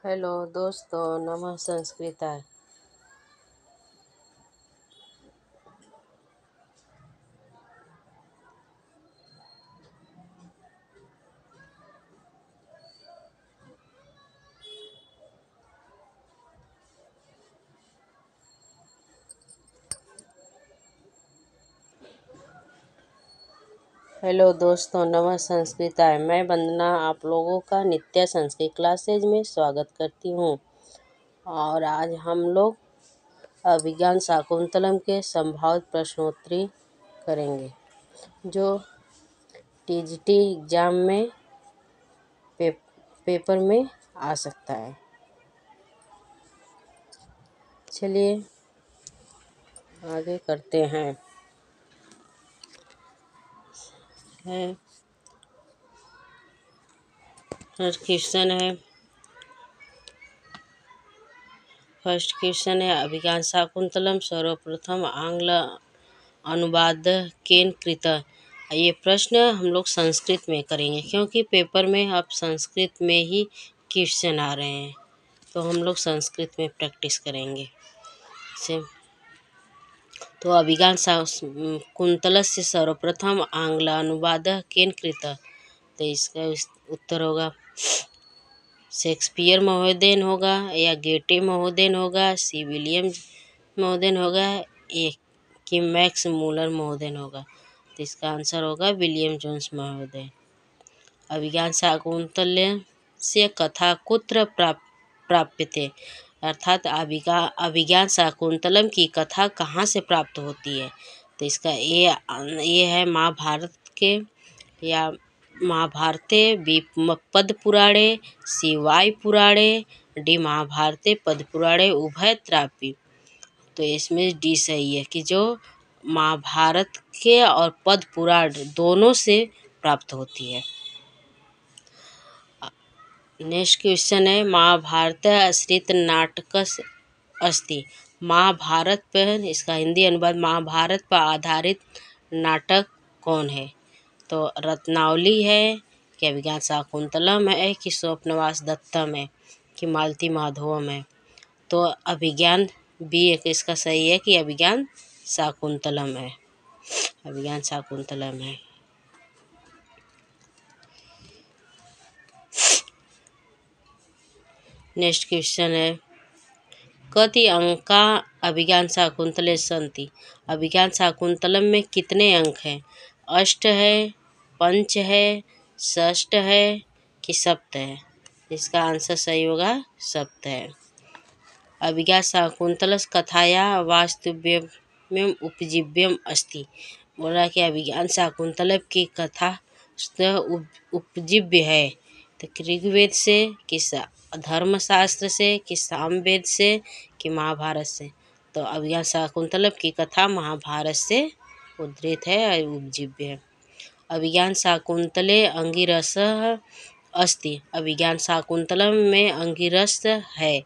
Hello दोस्तों, नमः संस्कृताय। हेलो दोस्तों, नमः संस्कृताय। मैं वंदना आप लोगों का नित्य संस्कृत क्लासेज में स्वागत करती हूँ। और आज हम लोग अभिज्ञान शाकुंतलम के संभावित प्रश्नोत्तरी करेंगे, जो टीजीटी एग्जाम में पेपर में आ सकता है। चलिए आगे करते हैं। फर्स्ट क्वेश्चन है अभिज्ञान शाकुंतलम सर्वप्रथम आंग्ल अनुवाद केन कृत। ये प्रश्न हम लोग संस्कृत में करेंगे, क्योंकि पेपर में अब संस्कृत में ही क्वेश्चन आ रहे हैं, तो हम लोग संस्कृत में प्रैक्टिस करेंगे। तो अभिज्ञान शाकुंतलस्य सर्वप्रथम आंग्ल अनुवाद केन कृत। तो इसका उत्तर होगा शेक्सपियर महोदय होगा, या गेटे महोदय होगा, सी विलियम्स महोदय होगा, कि मैक्स मूलर महोदय होगा। तो इसका आंसर होगा विलियम जोन्स महोदय। अभिज्ञान शाकुंतलम से कथा कुत्र प्राप्यते, अर्थात अभिज्ञान शाकुंतलम की कथा कहाँ से प्राप्त होती है। तो इसका ये है महाभारत के, या महाभारते पद्मपुराणे, शिवाय पुराणे, डी महाभारते पद्मपुराणे उभयत्रापि। तो इसमें डी सही है, कि जो महाभारत के और पद्म पुराण दोनों से प्राप्त होती है। नेक्स्ट क्वेश्चन है महाभारत आश्रित नाटक अस्ति। महाभारत पर, इसका हिंदी अनुवाद, महाभारत पर आधारित नाटक कौन है। तो रत्नावली है, कि अभिज्ञान शाकुंतलम है, कि स्वप्नवास दत्तम है, कि मालती माधवम है। तो अभिज्ञान बी इसका सही है, कि अभिज्ञान शाकुंतलम है। अभिज्ञान शाकुंतलम है। नेक्स्ट क्वेश्चन है कति अंका अभिज्ञान शाकुंतले सन्ति। अभिज्ञान शाकुंतलम में कितने अंक हैं। अष्ट है, पंच है, षष्ठ है, कि सप्त है। इसका आंसर सही होगा सप्त है। अभिज्ञान शाकुंतलस्य कथाया वास्तव्यम उपजीव्यम अस्ति। बोला कि अभिज्ञान शाकुंतलम की कथा उपजीव्य है। तो ऋग्वेद से, कि धर्मशास्त्र से, कि सामवेद से, कि महाभारत से। तो अभिज्ञान शाकुंतलम की कथा महाभारत से उद्धृत है और उपजीव्य है। अभिज्ञान शाकुंतले अंगिरसः अस्ति। अभिज्ञान शाकुंतलम में अंगिरस है।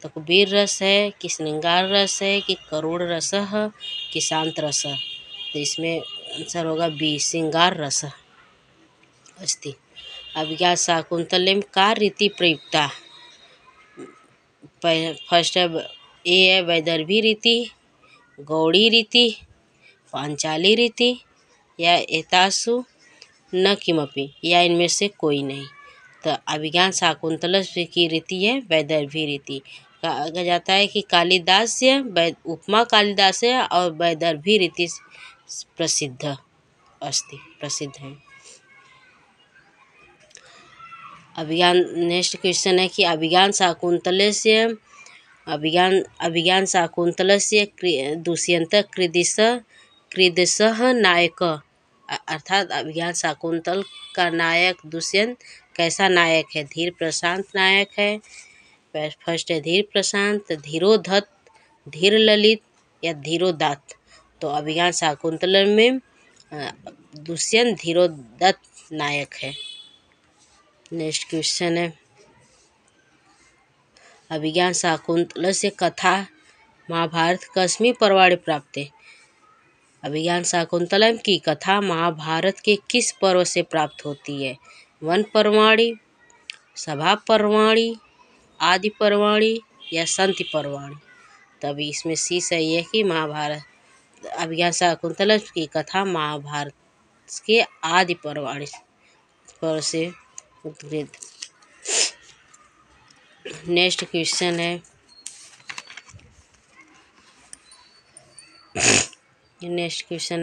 तो कबीर रस है, कि श्रृंगार रस है, कि करुण रस है, कि शांत रस है। तो इसमें आंसर होगा बी, श्रृंगार रस अस्ति। अभिज्ञान शाकुंतलम का रीति प्रयुक्ता। फर्स्ट है ए है वैदर्भी रीति, गौड़ी रीति, पांचाली रीति, या एतासु न किमपि, या इनमें से कोई नहीं। तो अभिज्ञान शाकुंतलम की रीति है वैदर्भी रीति। कहा जाता है कि कालिदास उपमा कालिदास और वैदर्भी रीति प्रसिद्ध है। अभिज्ञान नेक्स्ट क्वेश्चन है कि अभिज्ञान शाकुंतलस्य दुष्यंत कृदसः नायक, अर्थात अभिज्ञान शाकुंतल का नायक दुष्यंत कैसा नायक है। धीर प्रशांत नायक है। फर्स्ट है धीर प्रशांत, धीरोधत, धीर ललित, या धीरोदात्त। तो अभिज्ञान शाकुंतलम में दुष्यंत धीरोदत्त नायक है। नेक्स्ट क्वेश्चन है अभिज्ञान शाकुंतलस्य कथा महाभारत कस्मिन् पर्वणि प्राप्ते। अभिज्ञान शाकुंतलम की कथा महाभारत के किस पर्व से प्राप्त होती है। वन पर्वाणि, सभा पर्वाणि, आदि पर्वाणि या संति पर्वाणि। तभी इसमें सी सही है कि महाभारत अभिज्ञान शाकुंतलम की कथा महाभारत के आदि पर्वाणि पर से उद्धृत। नेक्स्ट क्वेश्चन है,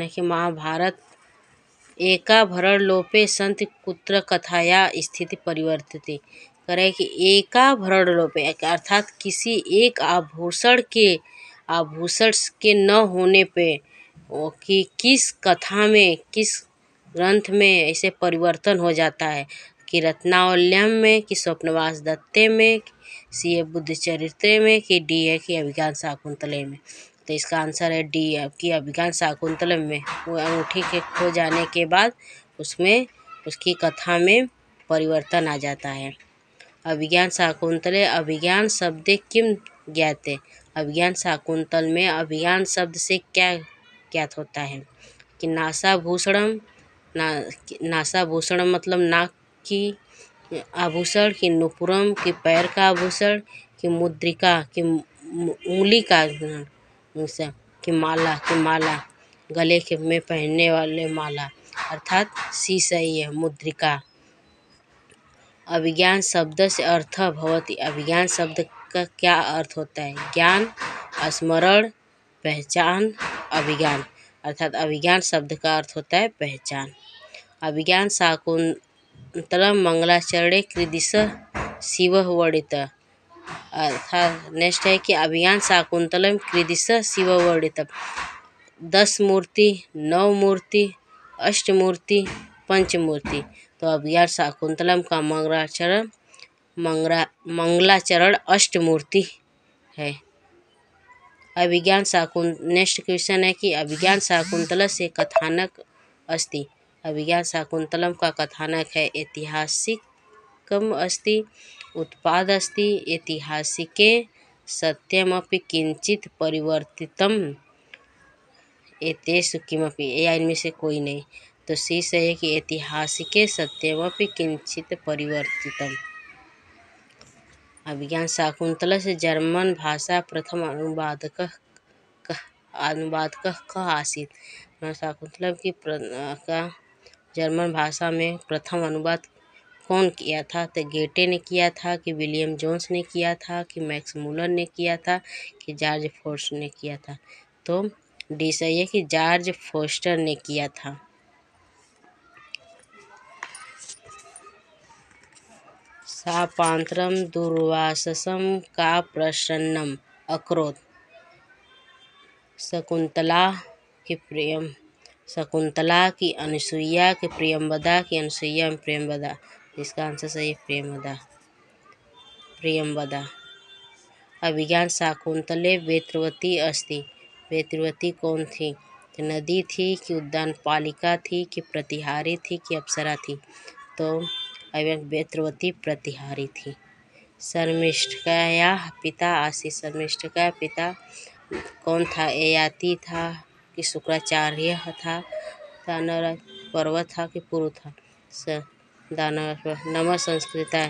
कि महाभारत एका भरण लोपे संति कुत्र कथाया स्थिति परिवर्तिते। करे कि एका भरण लोपे अर्थात किसी एक आभूषण के न होने पे कि किस कथा में, किस ग्रंथ में ऐसे परिवर्तन हो जाता है, कि रत्नावल्यम में, कि स्वप्नवास दत्ते में, सी बुद्धचरित्र में, कि डी है कि अभिज्ञान शाकुंतलम में। तो इसका आंसर है डी कि अभिज्ञान शाकुंतलम में। वो अंगूठी के खो जाने के बाद उसमें उसकी कथा में परिवर्तन आ जाता है। अभिज्ञान शाकुंतले अभिज्ञान शब्द किम ज्ञाते। अभिज्ञान शाकुंतल में अभिज्ञान शब्द से क्या ज्ञात होता है, कि नासाभूषणम, नासाभूषणम मतलब नाक की आभूषण, कि नुपुरम कि पैर का आभूषण, कि मुद्रिका कि उंगली का, कि माला गले के में पहनने वाले माला, अर्थात सी सही है मुद्रिका। अभिज्ञान शब्द से अर्थ भवति। अभिज्ञान शब्द का क्या अर्थ होता है, ज्ञान, स्मरण, पहचान, अभिज्ञान, अर्थात अभिज्ञान शब्द का अर्थ होता है पहचान। अभिज्ञान शाकुंतलम मंगलाचरणे कृदिश शिव वर्णित। अर्थात नेक्स्ट है कि अभिज्ञान शाकुंतलम कृदिश शिव वर्णित। 10 मूर्ति, 9 मूर्ति, अष्टमूर्ति, पंचमूर्ति। तो अभिज्ञान शाकुंतलम का मंगलाचरण अष्टमूर्ति है। अभिज्ञान नेक्स्ट क्वेश्चन है कि अभिज्ञान शाकुंतल से कथानक अस्ति। अभिज्ञान शाकुंतलम का कथानक है ऐतिहासिकम अस्ति, उत्पाद अस्ति, ऐतिहासिके सत्यमपि किंचित परिवर्तितम, एतेषु किमपि, या इनमें से कोई नहीं। तो सी सही है कि ऐतिहासिके सत्यमपि किंचित परिवर्तितम। अभिज्ञान शाकुंतल से जर्मन भाषा प्रथम अनुवादक कः आसीत्। शाकुंतलम की का जर्मन भाषा में प्रथम अनुवाद कौन किया था, तो गेटे ने किया था, कि विलियम जोन्स ने किया था, कि मैक्स मूलर ने किया था, कि जॉर्ज फोस्टर ने किया था। तो डी सही है कि जॉर्ज फोस्टर ने किया था। शापांतरम दुर्वाससम का प्रसन्नम अकरोत्। शकुंतला की अनुसुईया के प्रियंवदा, की अनुसुईया में प्रियंवदा। इसका आंसर सही है प्रियंवदा। अभिज्ञान शाकुंतले वेत्रवती अस्ति। वेत्रवती कौन थी, कि नदी थी, कि उद्यान पालिका थी, कि प्रतिहारी थी, कि अप्सरा थी। तो वेत्रवती प्रतिहारी थी। शर्मिष्ठया पिता आसीत्। शर्मिष्ठया पिता कौन था, ययाति था, कि शुक्राचार्य था, दानव पर्वत था, कि पुरु था। दानव नमः संस्कृता।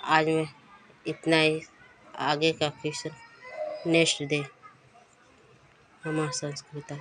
आज में इतना ही, आगे का क्वेश्चन नेक्स्ट डे। नमः संस्कृता।